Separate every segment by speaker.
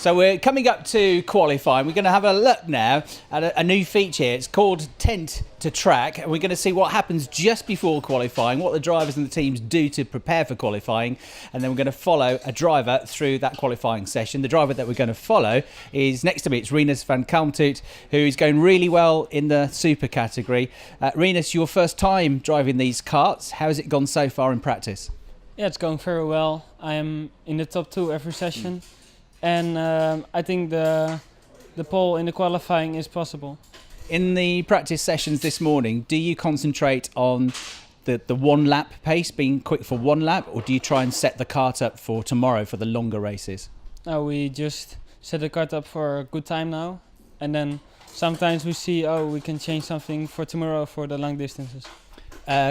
Speaker 1: So we're coming up to qualifying. We're going to have a look now at a new feature here. It's called Tent to Track, and we're going to see what happens just before qualifying, what the drivers and the teams do to prepare for qualifying, and then we're going to follow a driver through that qualifying session. The driver that we're going to follow is next to me. It's Rinus van Kalmthout, who is going really well in the super category. Rinus, your first time driving these karts. How has it gone so far in practice?
Speaker 2: Yeah, it's going very well. I am in the top 2 every session. And I think the pole in the qualifying is possible.
Speaker 1: In the practice sessions this morning, do you concentrate on the 1 lap pace, being quick for 1 lap, or do you try and set the kart up for tomorrow for the longer races?
Speaker 2: No, we just set the kart up for a good time now. And then sometimes we see, we can change something for tomorrow for the long distances.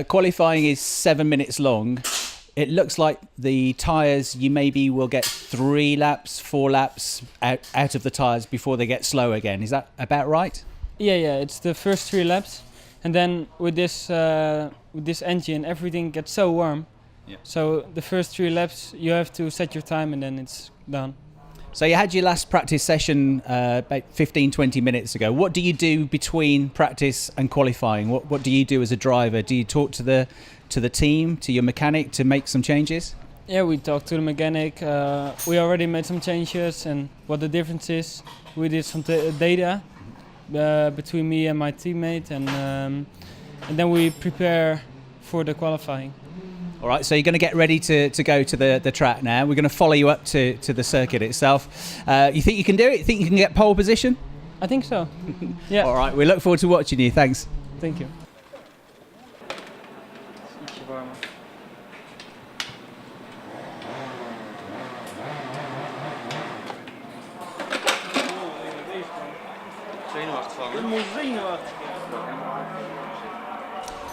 Speaker 1: Qualifying is 7 minutes long. It looks like the tyres, you maybe will get 3 laps, 4 laps out of the tyres before they get slow again. Is that about right?
Speaker 2: Yeah, it's the first 3 laps. And then with this engine, everything gets so warm. Yeah. So the first 3 laps, you have to set your time and then it's done.
Speaker 1: So you had your last practice session about 15-20 minutes ago. What do you do between practice and qualifying? What do you do as a driver? Do you talk to the team, to your mechanic, to make some changes?
Speaker 2: Yeah, we talked to the mechanic. We already made some changes and what the difference is. We did some data between me and my teammate, and then we prepare for the qualifying.
Speaker 1: All right, so you're going to get ready to go to the track now. We're going to follow you up to the circuit itself. You think you can do it? You think you can get pole position?
Speaker 2: I think so. Yeah.
Speaker 1: All right, we look forward to watching you. Thanks.
Speaker 2: Thank you.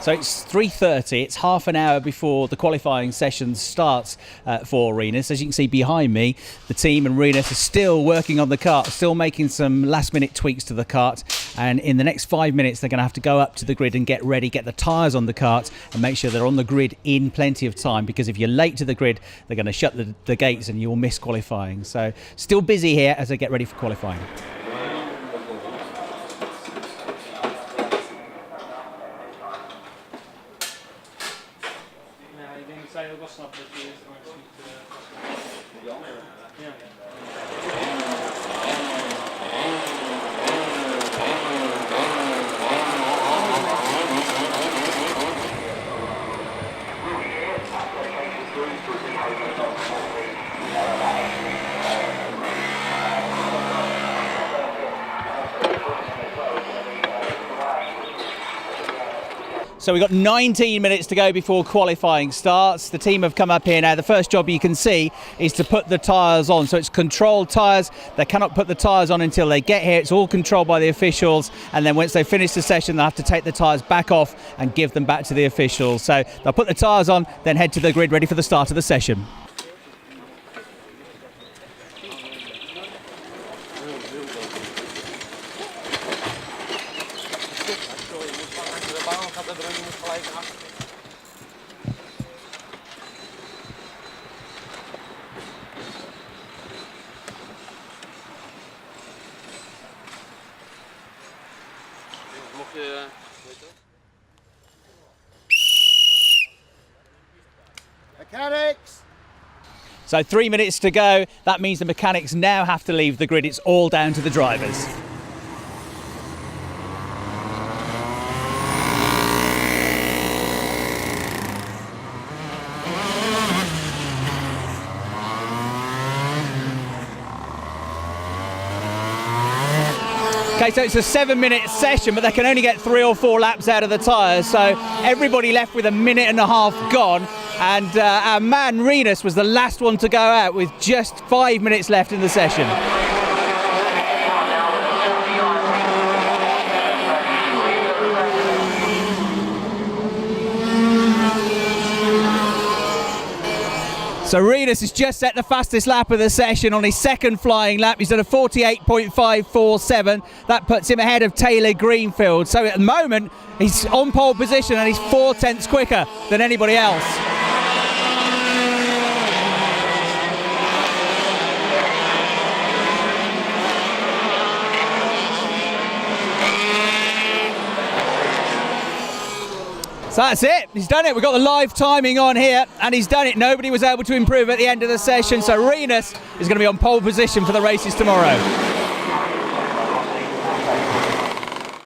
Speaker 1: So it's 3:30. It's half an hour before the qualifying session starts for Rinus. As you can see behind me, the team and Rinus are still working on the kart, still making some last-minute tweaks to the kart. And in the next 5 minutes, they're going to have to go up to the grid and get ready, get the tyres on the kart, and make sure they're on the grid in plenty of time. Because if you're late to the grid, they're going to shut the gates and you'll miss qualifying. So still busy here as they get ready for qualifying. So we've got 19 minutes to go before qualifying starts. The team have come up here now. The first job you can see is to put the tyres on. So it's controlled tyres. They cannot put the tyres on until they get here. It's all controlled by the officials. And then once they finish the session, they'll have to take the tyres back off and give them back to the officials. So they'll put the tyres on, then head to the grid ready for the start of the session.
Speaker 3: Mechanics!
Speaker 1: So 3 minutes to go. That means the mechanics now have to leave the grid. It's all down to the drivers. Okay, so it's a 7-minute session, but they can only get 3 or 4 laps out of the tyres. So everybody left with a minute and a half gone. And our man Rinus was the last one to go out with just 5 minutes left in the session. So Rinus has just set the fastest lap of the session on his second flying lap. He's done a 48.547. That puts him ahead of Taylor Greenfield. So at the moment, he's on pole position and he's 4 tenths quicker than anybody else. So that's it. He's done it. We've got the live timing on here, and he's done it. Nobody was able to improve at the end of the session, so Rinus is going to be on pole position for the races tomorrow.